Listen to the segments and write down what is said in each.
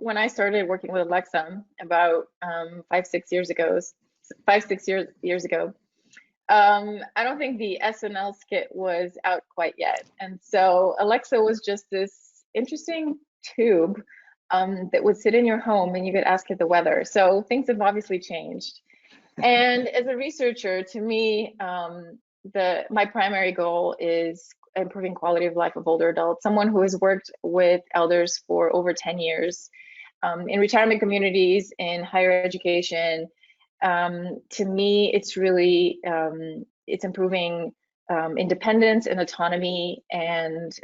when I started working with Alexa about 5, 6 years ago, 5, 6 years ago, I don't think the SNL skit was out quite yet. And so Alexa was just this interesting tube that would sit in your home and you could ask it the weather. So things have obviously changed. And as a researcher, to me, my primary goal is improving quality of life of older adults. Someone who has worked with elders for over 10 years in retirement communities, in higher education. To me, it's really it's improving independence and autonomy, and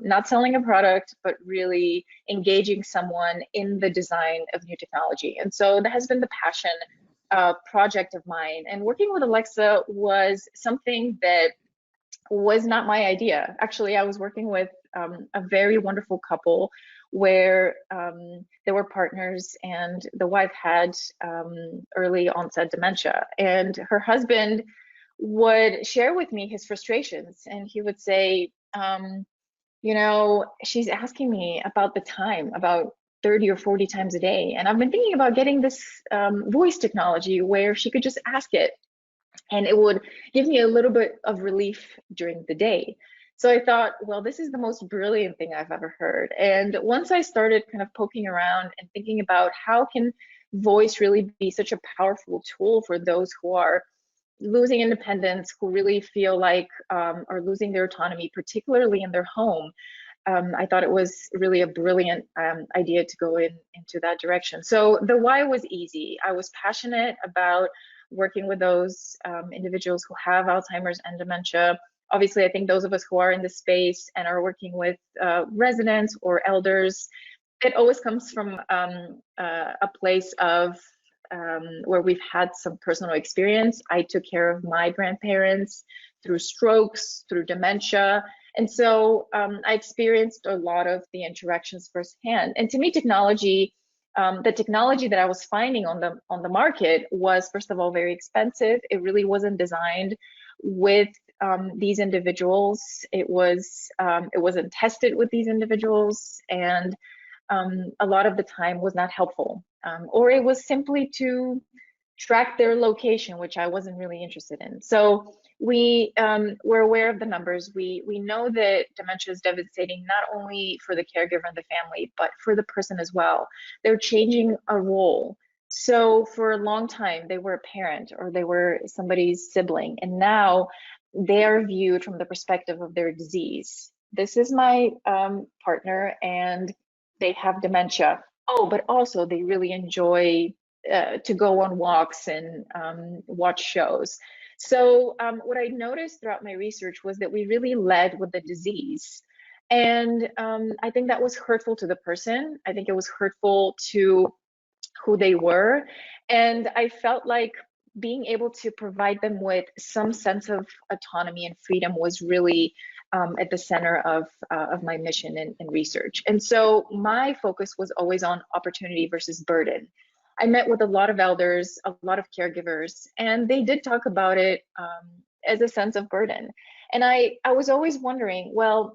not selling a product, but really engaging someone in the design of new technology. And so that has been the passion project of mine. And working with Alexa was something that was not my idea. Actually, I was working with a very wonderful couple where they were partners, and the wife had early onset dementia, and her husband would share with me his frustrations, and he would say, she's asking me about the time, about 30 or 40 times a day, and I've been thinking about getting this voice technology where she could just ask it and it would give me a little bit of relief during the day. So I thought, well, this is the most brilliant thing I've ever heard. And once I started kind of poking around and thinking about how can voice really be such a powerful tool for those who are losing independence, who really feel like are losing their autonomy, particularly in their home, I thought it was really a brilliant idea to go into that direction. So the why was easy. I was passionate about working with those individuals who have Alzheimer's and dementia. Obviously, I think those of us who are in the space and are working with residents or elders, it always comes from a place of where we've had some personal experience. I took care of my grandparents through strokes, through dementia. And so I experienced a lot of the interactions firsthand. And to me, technology, the technology that I was finding on the market was, first of all, very expensive. It really wasn't designed with these individuals. It wasn't tested with these individuals, and a lot of the time was not helpful, or it was simply to track their location, which I wasn't really interested in. So we're aware of the numbers. We know that dementia is devastating not only for the caregiver and the family, but for the person as well. They're changing a role. So for a long time, they were a parent or they were somebody's sibling, and now they are viewed from the perspective of their disease. This is my partner and they have dementia. Oh, but also they really enjoy to go on walks and watch shows. So what I noticed throughout my research was that we really led with the disease. And I think that was hurtful to the person. I think it was hurtful to who they were. And I felt like being able to provide them with some sense of autonomy and freedom was really at the center of my mission and research. And so my focus was always on opportunity versus burden. I met with a lot of elders, a lot of caregivers, and they did talk about it as a sense of burden. And I was always wondering, well,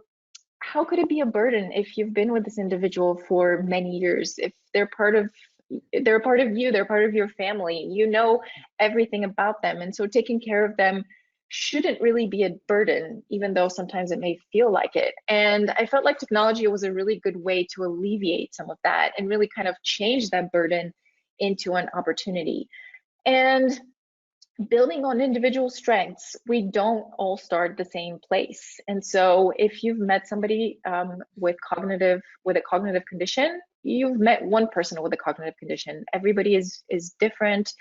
how could it be a burden if you've been with this individual for many years, if they're part of you, they're part of your family, you know everything about them. And so taking care of them shouldn't really be a burden, even though sometimes it may feel like it. And I felt like technology was a really good way to alleviate some of that and really kind of change that burden into an opportunity. And building on individual strengths, we don't all start the same place. And so if you've met somebody with a cognitive condition, you've met one person with a cognitive condition. Everybody is different.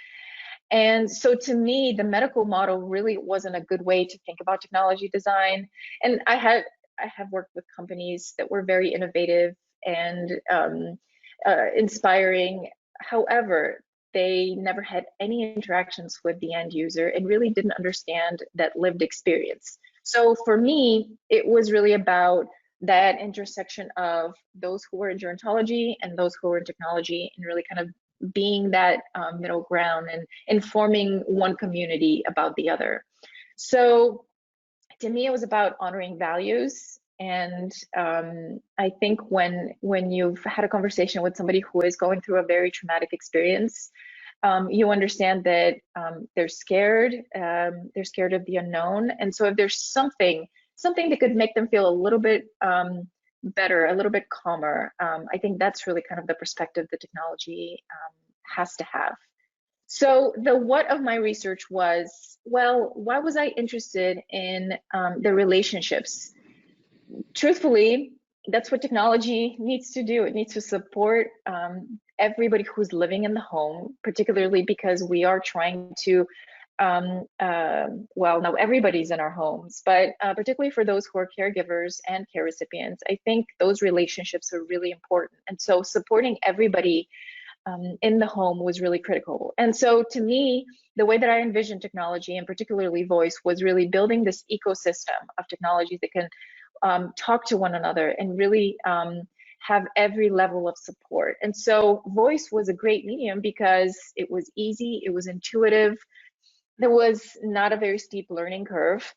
And so to me, the medical model really wasn't a good way to think about technology design. And I have worked with companies that were very innovative and inspiring. However, they never had any interactions with the end user and really didn't understand that lived experience. So for me, it was really about that intersection of those who were in gerontology and those who were in technology, and really kind of being that middle ground and informing one community about the other. So to me, it was about honoring values And I think when you've had a conversation with somebody who is going through a very traumatic experience, you understand that they're scared of the unknown. And so if there's something that could make them feel a little bit better, a little bit calmer, I think that's really kind of the perspective the technology has to have. So the what of my research was, well, why was I interested in the relationships? Truthfully, that's what technology needs to do. It needs to support everybody who's living in the home, particularly because we are trying to, well, now everybody's in our homes, but particularly for those who are caregivers and care recipients, I think those relationships are really important. And so supporting everybody in the home was really critical. And so to me, the way that I envision technology, and particularly voice, was really building this ecosystem of technologies that can talk to one another and really have every level of support. And so voice was a great medium because it was easy, it was intuitive, there was not a very steep learning curve.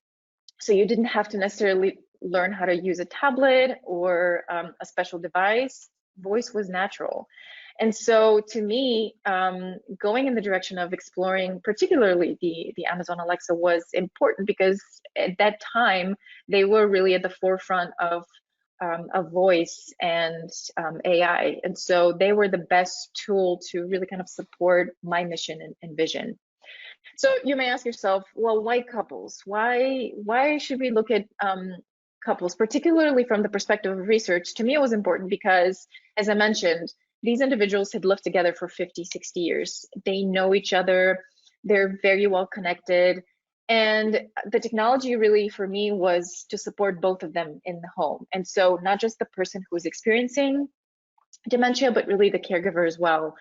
So you didn't have to necessarily learn how to use a tablet or a special device. Voice was natural. And so to me, going in the direction of exploring particularly the Amazon Alexa was important because at that time, they were really at the forefront of voice and AI. And so they were the best tool to really kind of support my mission and vision. So you may ask yourself, well, why couples? Why should we look at couples, particularly from the perspective of research? To me, it was important because, as I mentioned, these individuals had lived together for 50, 60 years. They know each other. They're very well connected. And the technology really, for me, was to support both of them in the home. And so not just the person who is experiencing dementia, but really the caregiver as well,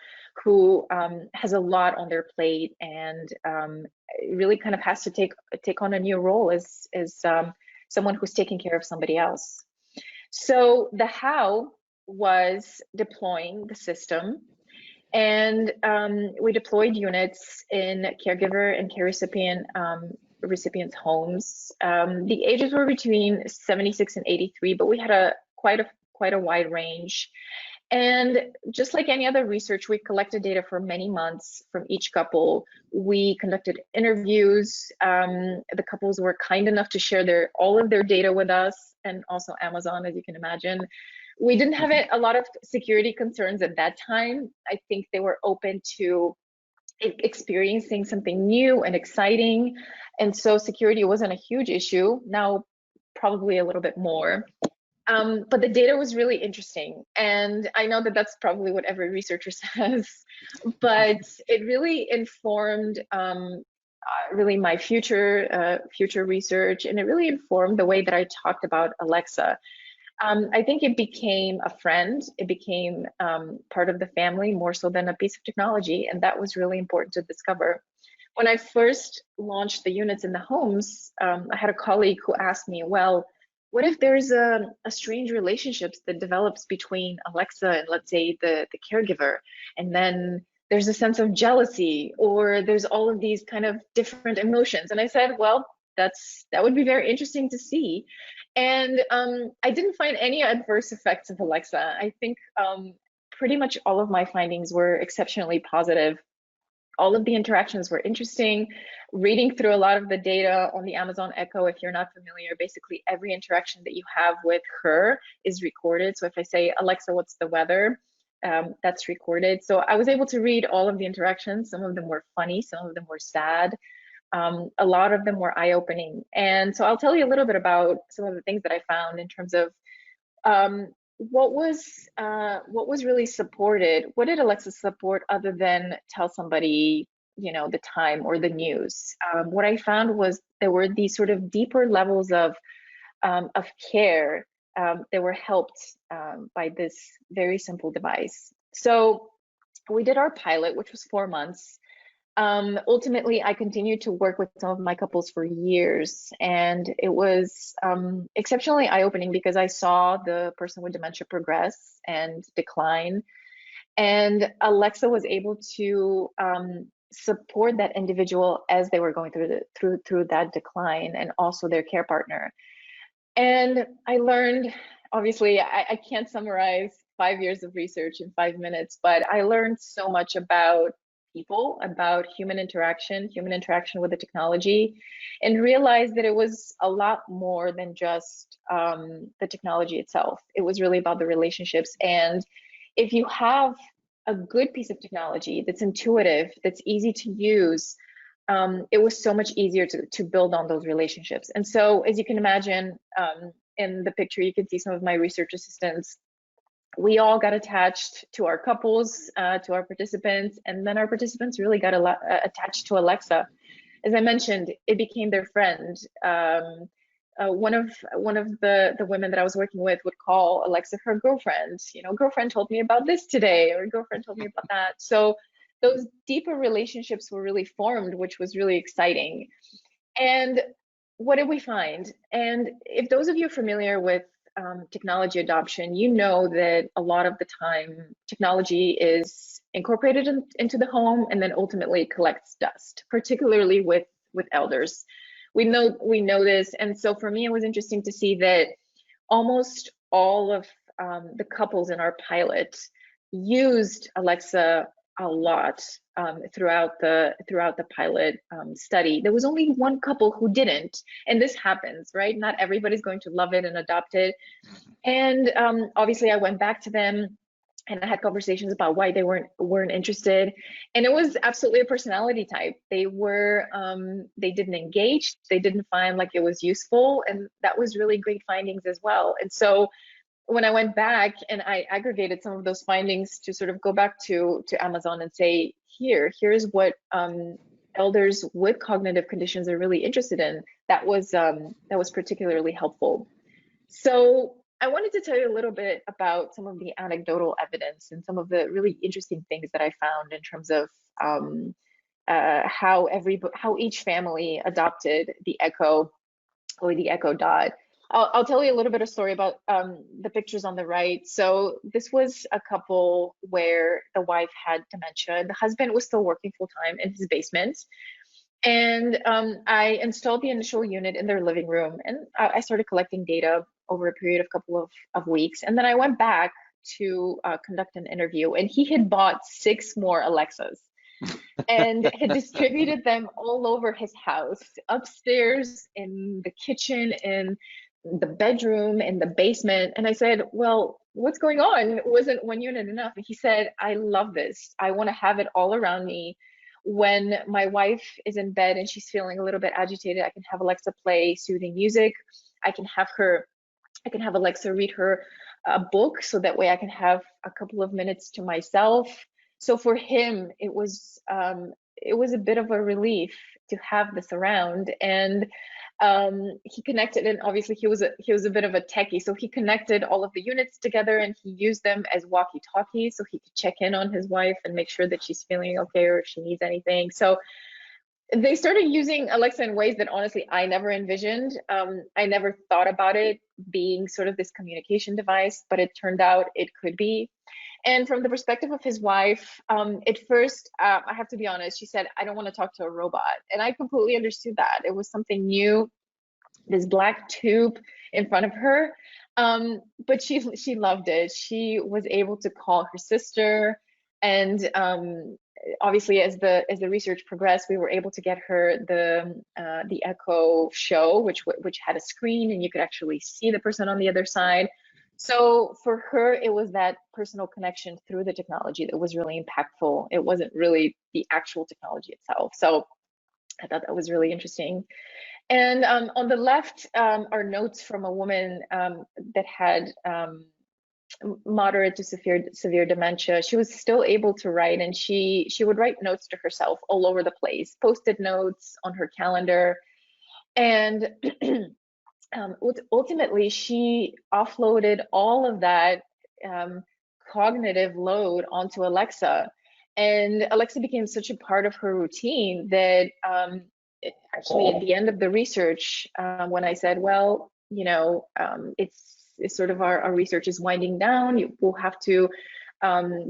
who has a lot on their plate and really kind of has to take on a new role as someone who's taking care of somebody else. So the how was deploying the system, and we deployed units in caregiver and care recipients' homes. The ages were between 76 and 83, but we had quite a wide range. And just like any other research, we collected data for many months from each couple. We conducted interviews. The couples were kind enough to share all of their data with us, and also Amazon, as you can imagine. We didn't have a lot of security concerns at that time. I think they were open to experiencing something new and exciting. And so security wasn't a huge issue. Now, probably a little bit more. But the data was really interesting. And I know that that's probably what every researcher says, but it really informed really my future research, and it really informed the way that I talked about Alexa. I think it became a friend. It became part of the family more so than a piece of technology, and that was really important to discover. When I first launched the units in the homes, I had a colleague who asked me, well, what if there's a strange relationship that develops between Alexa and, let's say, the caregiver, and then there's a sense of jealousy, or there's all of these kind of different emotions? And I said, well, that would be very interesting to see. And I didn't find any adverse effects of Alexa. I think pretty much all of my findings were exceptionally positive. All of the interactions were interesting. Reading through a lot of the data on the Amazon Echo, if you're not familiar, basically every interaction that you have with her is recorded. So if I say, Alexa, what's the weather? That's recorded. So I was able to read all of the interactions. Some of them were funny, some of them were sad. A lot of them were eye-opening. And so I'll tell you a little bit about some of the things that I found in terms of what was really supported. What did Alexa support other than tell somebody, the time or the news? What I found was there were these sort of deeper levels of care that were helped by this very simple device. So we did our pilot, which was 4 months. Ultimately, I continued to work with some of my couples for years, and it was exceptionally eye-opening because I saw the person with dementia progress and decline, and Alexa was able to support that individual as they were going through that decline, and also their care partner. And I learned, obviously, I can't summarize 5 years of research in 5 minutes, but I learned so much about people, about human interaction with the technology, and realized that it was a lot more than just the technology itself. It was really about the relationships. And if you have a good piece of technology that's intuitive, that's easy to use, it was so much easier to build on those relationships. And so, as you can imagine, in the picture, you can see some of my research assistants. We all got attached to our couples, to our participants, and then our participants really got attached to Alexa. As I mentioned, it became their friend. One of the women that I was working with would call Alexa her girlfriend. You know, girlfriend told me about this today, or girlfriend told me about that. So those deeper relationships were really formed, which was really exciting. And what did we find? And if those of you are familiar with technology adoption, you know that a lot of the time technology is incorporated into the home and then ultimately collects dust, particularly with elders. We know this, and so for me, it was interesting to see that almost all of the couples in our pilot used Alexa a lot throughout the pilot study. There was only one couple who didn't, and this happens, right? Not everybody's going to love it and adopt it. And obviously, I went back to them and I had conversations about why they weren't interested, and it was absolutely a personality type. They didn't engage, they didn't find like it was useful, and that was really great findings as well. And so when I went back and I aggregated some of those findings to sort of go back to Amazon and say, here's what elders with cognitive conditions are really interested in, that was particularly helpful. So I wanted to tell you a little bit about some of the anecdotal evidence and some of the really interesting things that I found in terms of how each family adopted the Echo or the Echo Dot. I'll tell you a little bit of story about the pictures on the right. So this was a couple where the wife had dementia. The husband was still working full time in his basement. And I installed the initial unit in their living room, and I started collecting data over a period of couple of weeks. And then I went back to conduct an interview, and he had bought 6 more Alexas and had distributed them all over his house, upstairs, in the kitchen, in the bedroom, in the basement. And I said, well, what's going on? Wasn't one unit enough? And he said, I love this. I want to have it all around me. When my wife is in bed and she's feeling a little bit agitated, I can have Alexa play soothing music. I can have Alexa read her a book, so that way I can have a couple of minutes to myself. So for him, it was a bit of a relief to have this around. And he connected, and obviously he was a bit of a techie, so he connected all of the units together and he used them as walkie-talkies, so he could check in on his wife and make sure that she's feeling okay or if she needs anything. So they started using Alexa in ways that honestly I never envisioned. I never thought about it being sort of this communication device, but it turned out it could be. And from the perspective of his wife, at first, I have to be honest, she said, I don't want to talk to a robot. And I completely understood that. It was something new, this black tube in front of her. But she loved it. She was able to call her sister. And obviously, as the research progressed, we were able to get her the Echo Show, which had a screen and you could actually see the person on the other side. So for her, it was that personal connection through the technology that was really impactful. It wasn't really the actual technology itself. So I thought that was really interesting. And on the left are notes from a woman that had moderate to severe dementia. She was still able to write, and she would write notes to herself all over the place, post-it notes on her calendar. And ultimately, she offloaded all of that cognitive load onto Alexa. And Alexa became such a part of her routine that actually at the end of the research, when I said, well, it's sort of our research is winding down, we'll have to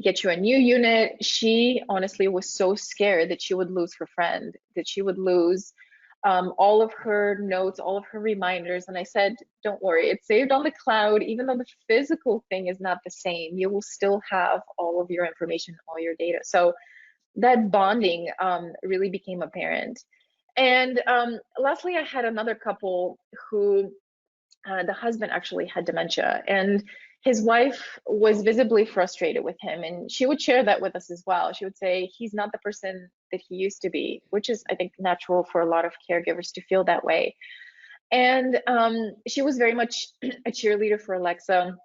get you a new unit. She honestly was so scared that she would lose her friend, that she would lose all of her notes, all of her reminders. And I said, don't worry, it's saved on the cloud. Even though the physical thing is not the same, you will still have all of your information, all your data. So that bonding really became apparent. And lastly, I had another couple who the husband actually had dementia, and his wife was visibly frustrated with him. And she would share that with us as well. She would say, he's not the person that he used to be, which is, I think, natural for a lot of caregivers to feel that way. And she was very much a cheerleader for Alexa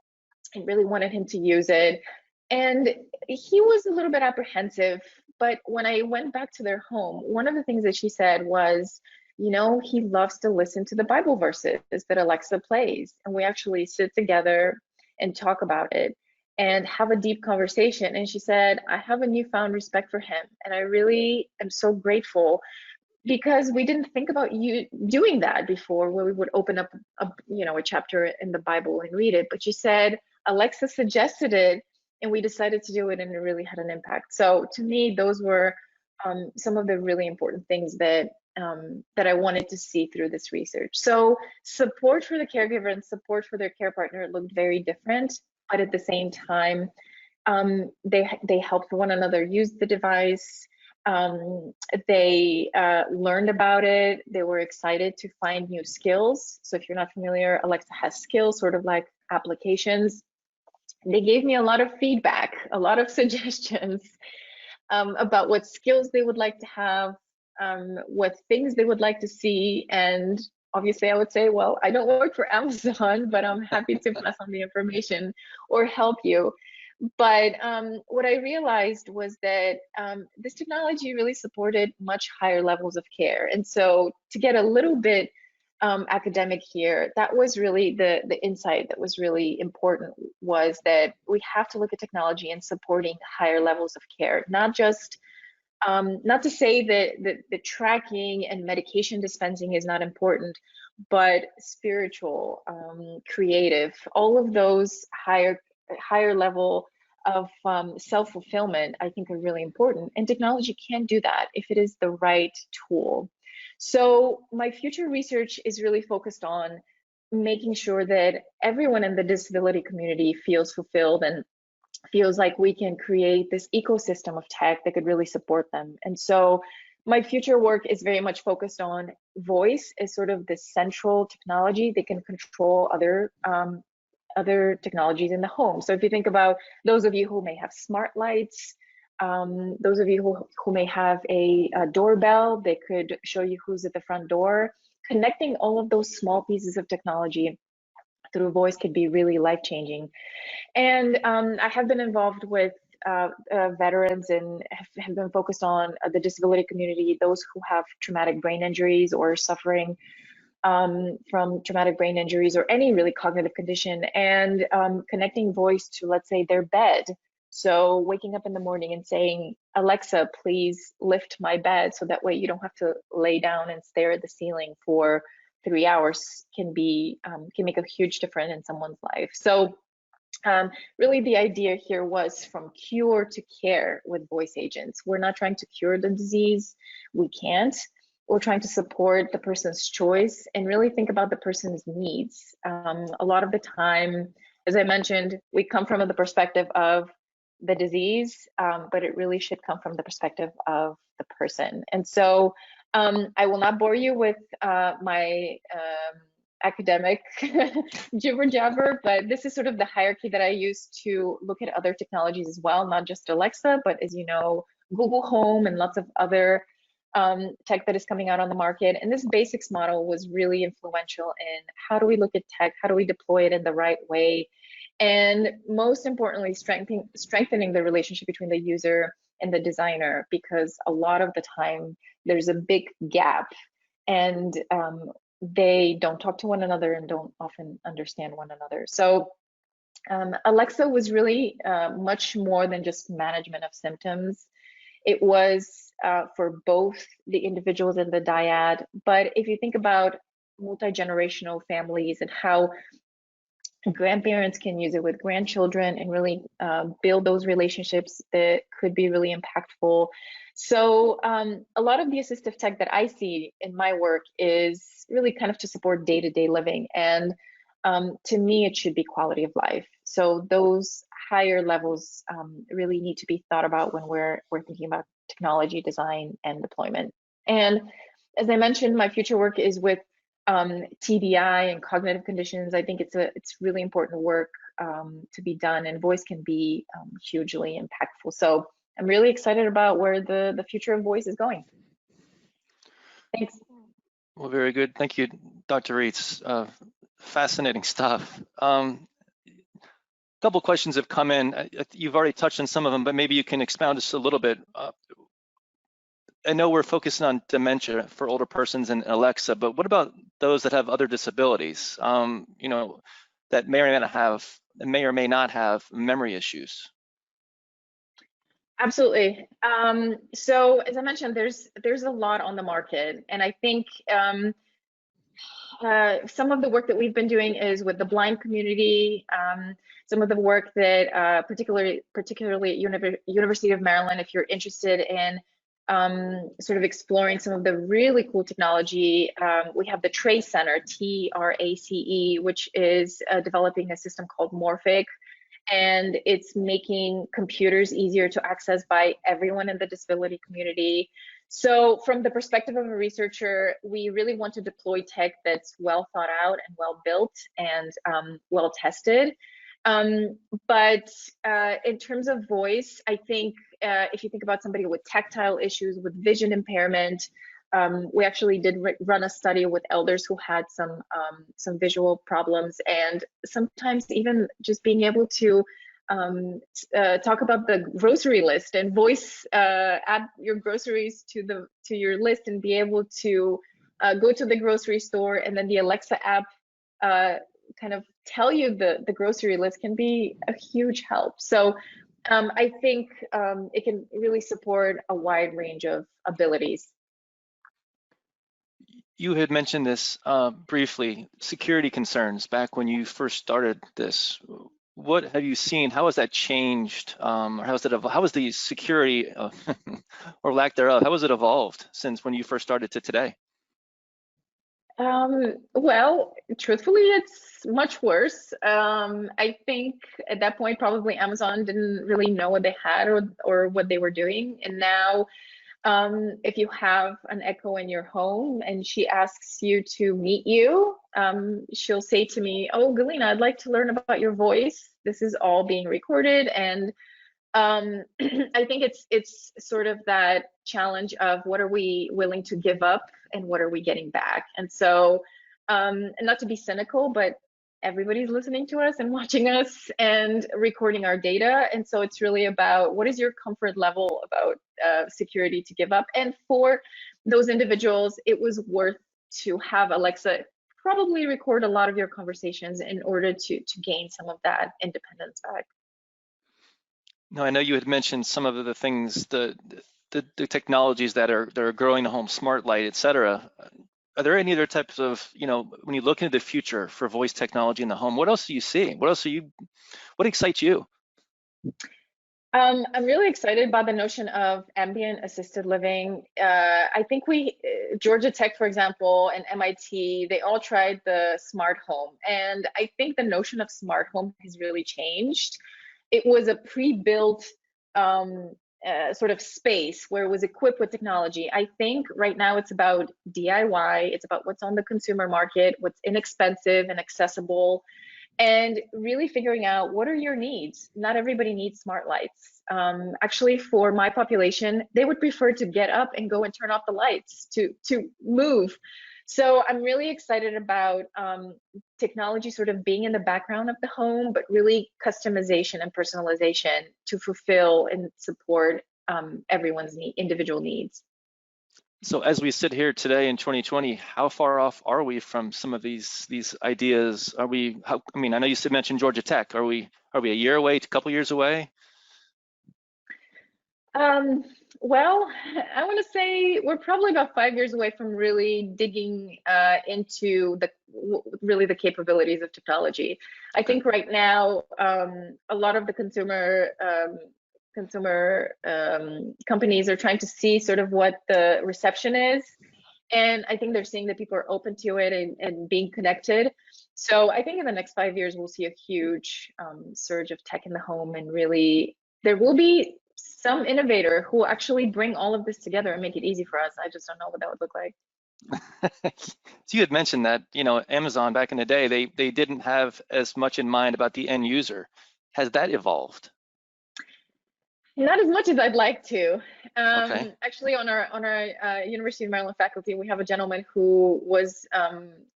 and really wanted him to use it. And he was a little bit apprehensive. But when I went back to their home, one of the things that she said was, you know, he loves to listen to the Bible verses that Alexa plays. And we actually sit together and talk about it and have a deep conversation. And she said, I have a newfound respect for him. And I really am so grateful, because we didn't think about you doing that before, where we would open up a chapter in the Bible and read it. But she said Alexa suggested it, and we decided to do it, and it really had an impact. So to me, those were some of the really important things that I wanted to see through this research. So support for the caregiver and support for their care partner looked very different, but at the same time, they helped one another use the device. They learned about it. They were excited to find new skills. So if you're not familiar, Alexa has skills, sort of like applications. They gave me a lot of feedback, a lot of suggestions about what skills they would like to have, what things they would like to see. And obviously I would say, well, I don't work for Amazon, but I'm happy to pass on the information or help you. But what I realized was that this technology really supported much higher levels of care. And so to get a little bit academic here, that was really the insight that was really important, was that we have to look at technology and supporting higher levels of care, not just not to say that the tracking and medication dispensing is not important, but spiritual, creative, all of those higher level of self-fulfillment, I think, are really important. And technology can do that if it is the right tool. So my future research is really focused on making sure that everyone in the disability community feels fulfilled and feels like we can create this ecosystem of tech that could really support them. And so my future work is very much focused on voice as sort of the central technology that can control other technologies in the home. So if you think about those of you who may have smart lights, those of you who may have a doorbell that could show you who's at the front door, connecting all of those small pieces of technology through voice could be really life-changing. And I have been involved with veterans and have been focused on the disability community, those who have traumatic brain injuries or suffering from traumatic brain injuries or any really cognitive condition, and connecting voice to, let's say, their bed. So waking up in the morning and saying, Alexa, please lift my bed, so that way you don't have to lay down and stare at the ceiling for 3 hours, can make a huge difference in someone's life. So really the idea here was from cure to care with voice agents. We're not trying to cure the disease. We can't. We're trying to support the person's choice and really think about the person's needs. A lot of the time, as I mentioned, we come from the perspective of the disease, but it really should come from the perspective of the person. And so I will not bore you with my academic jibber jabber, but this is sort of the hierarchy that I use to look at other technologies as well, not just Alexa, but as you know, Google Home and lots of other tech that is coming out on the market. And this basics model was really influential in how do we look at tech, how do we deploy it in the right way, and most importantly, strengthening the relationship between the user and the designer, because a lot of the time there's a big gap, and they don't talk to one another and don't often understand one another. So Alexa was really much more than just management of symptoms. It was for both the individuals and the dyad. But if you think about multi-generational families and how grandparents can use it with grandchildren and really build those relationships that could be really impactful. So a lot of the assistive tech that I see in my work is really kind of to support day-to-day living. And to me, it should be quality of life. So those higher levels really need to be thought about when we're thinking about technology design and deployment. And as I mentioned, my future work is with TBI and cognitive conditions. I think it's really important work to be done, and voice can be hugely impactful. So I'm really excited about where the future of voice is going. Thanks. Well, very good. Thank you, Dr. Reitz. Fascinating stuff. Couple questions have come in. You've already touched on some of them, but maybe you can expound just a little bit. I know we're focusing on dementia for older persons and Alexa, but what about those that have other disabilities, you know, that may or may not have memory issues? Absolutely. So as I mentioned, there's a lot on the market, and I think some of the work that we've been doing is with the blind community. Some of the work that particularly at University of Maryland, if you're interested in sort of exploring some of the really cool technology, we have the Trace Center, TRACE, which is developing a system called Morphic, and it's making computers easier to access by everyone in the disability community. So from the perspective of a researcher, we really want to deploy tech that's well thought out and well built and well tested. But in terms of voice, I think if you think about somebody with tactile issues, with vision impairment, we actually did run a study with elders who had some visual problems, and sometimes even just being able to talk about the grocery list and voice add your groceries to your list and be able to go to the grocery store, and then the Alexa app kind of tell you the grocery list can be a huge help. So I think it can really support a wide range of abilities. You had mentioned this briefly, security concerns back when you first started this. What have you seen? How has that changed? Or how has the security or lack thereof, how has it evolved since when you first started to today? Well, truthfully, it's much worse. I think at that point, probably Amazon didn't really know what they had or what they were doing. And now, if you have an Echo in your home and she asks you to meet you, she'll say to me, "Oh, Galina, I'd like to learn about your voice. This is all being recorded." And I think it's sort of that challenge of what are we willing to give up and what are we getting back. And so, and not to be cynical, but everybody's listening to us and watching us and recording our data. And so it's really about what is your comfort level about security to give up. And for those individuals, it was worth to have Alexa probably record a lot of your conversations in order to gain some of that independence back. No, I know you had mentioned some of the things, the technologies that are growing the home, smart light, et cetera. Are there any other types of, you know, when you look into the future for voice technology in the home, what else do you see? What excites you? I'm really excited by the notion of ambient assisted living. I think Georgia Tech, for example, and MIT, they all tried the smart home. And I think the notion of smart home has really changed. It was a pre-built sort of space where it was equipped with technology. I think right now it's about DIY, it's about what's on the consumer market, what's inexpensive and accessible, and really figuring out what are your needs. Not everybody needs smart lights. Actually, for my population, they would prefer to get up and go and turn off the lights to move. So I'm really excited about technology sort of being in the background of the home, but really customization and personalization to fulfill and support everyone's individual needs. So as we sit here today in 2020, how far off are we from some of these ideas? I mean, I know you mentioned Georgia Tech. Are we a year away, a couple years away? Well, I want to say we're probably about 5 years away from really digging into really the capabilities of technology. I Okay. think right now a lot of the consumer companies are trying to see sort of what the reception is, and I think they're seeing that people are open to it and being connected. So I think in the next 5 years we'll see a huge surge of tech in the home, and really there will be some innovator who will actually bring all of this together and make it easy for us. I just don't know what that would look like. So you had mentioned that, Amazon back in the day, they didn't have as much in mind about the end user. Has that evolved? Not as much as I'd like to. Okay. Actually, on our University of Maryland faculty, we have a gentleman who was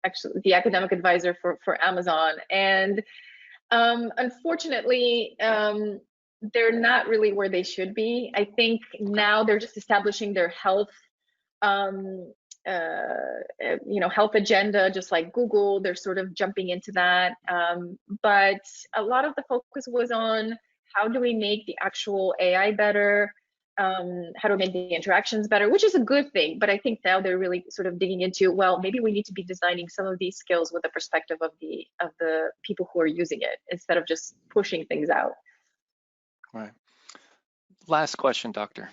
actually the academic advisor for Amazon, and unfortunately, they're not really where they should be. I think Okay. now they're just establishing their health, health agenda, just like Google. They're sort of jumping into that, but a lot of the focus was on how do we make the actual AI better, how to make the interactions better, which is a good thing. But I think now they're really sort of digging into, well, maybe we need to be designing some of these skills with the perspective of the people who are using it instead of just pushing things out. All right. Last question, doctor.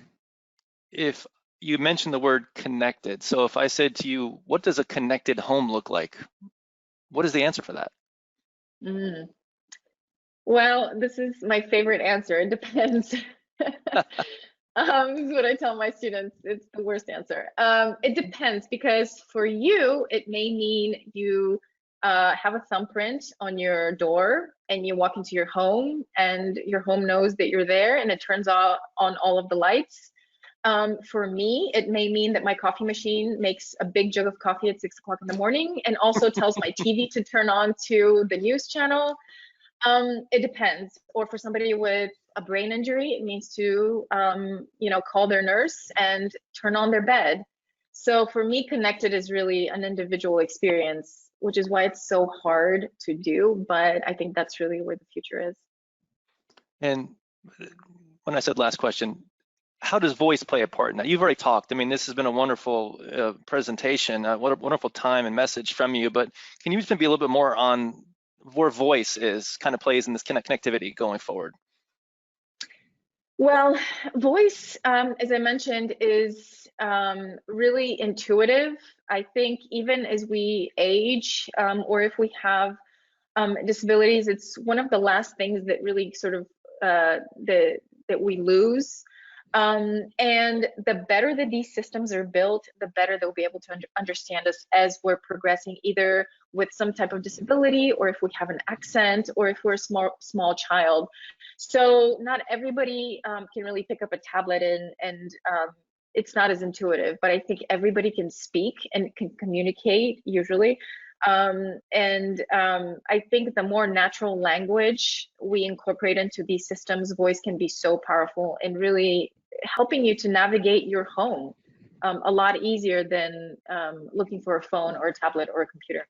If you mentioned the word connected, so if I said to you, what does a connected home look like? What is the answer for that? Mm. Well, this is my favorite answer. It depends. This is what I tell my students. It's the worst answer. It depends, because for you, it may mean you have a thumbprint on your door and you walk into your home and your home knows that you're there and it turns on all of the lights. For me, it may mean that my coffee machine makes a big jug of coffee at 6 o'clock in the morning and also tells my TV to turn on to the news channel. It depends. Or for somebody with a brain injury, it means to, call their nurse and turn on their bed. So for me, connected is really an individual experience, which is why it's so hard to do. But I think that's really where the future is. And when I said last question, how does voice play a part in that? You've already talked. I mean, this has been a wonderful presentation. What a wonderful time and message from you. But can you just maybe a little bit more on where voice is kind of plays in this connectivity going forward? Well, voice, as I mentioned, is really intuitive. I think even as we age, or if we have disabilities, it's one of the last things that really sort of that we lose. And the better that these systems are built, the better they'll be able to understand us as we're progressing, either with some type of disability, or if we have an accent, or if we're a small child. So not everybody can really pick up a tablet and it's not as intuitive, but I think everybody can speak and can communicate usually. I think the more natural language we incorporate into these systems, voice can be so powerful in really helping you to navigate your home a lot easier than looking for a phone or a tablet or a computer.